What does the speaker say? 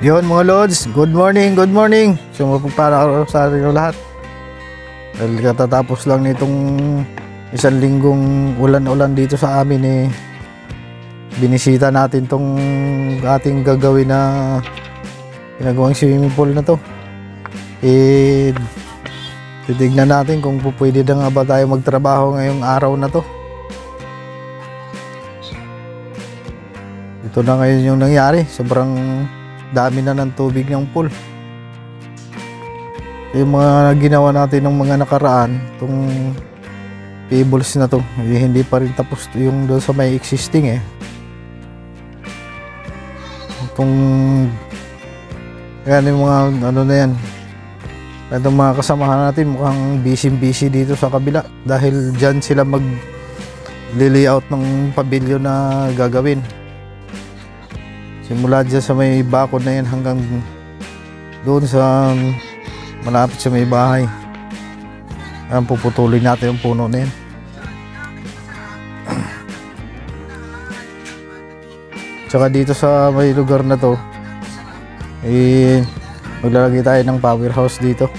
Yun mga Lods, good morning, good morning. So mapagpala ako sa atin lahat. Dahil katatapos lang nitong isang linggong ulan-ulan dito sa amin binisita natin tong ating gagawin na ginagawang swimming pool na to. Titignan natin kung pwede na nga ba tayo magtrabaho ngayong araw na to. Ito na ngayon yung nangyari, sobrang dami na ng tubig ng pool. Yung mga ginawa natin ng mga nakaraan, itong pebbles na to, hindi pa rin tapos yung doon sa may existing itong yan yung mga ano na yan. Itong mga kasamahan natin mukhang busy dito sa kabila dahil dyan sila mag-layout ng pavilion na gagawin. Simula dyan sa may bakod na yan hanggang doon sa malapit sa may bahay. Ayan, puputulin natin yung puno na yan. Tsaka dito sa may lugar na to maglalagay tayo ng powerhouse dito.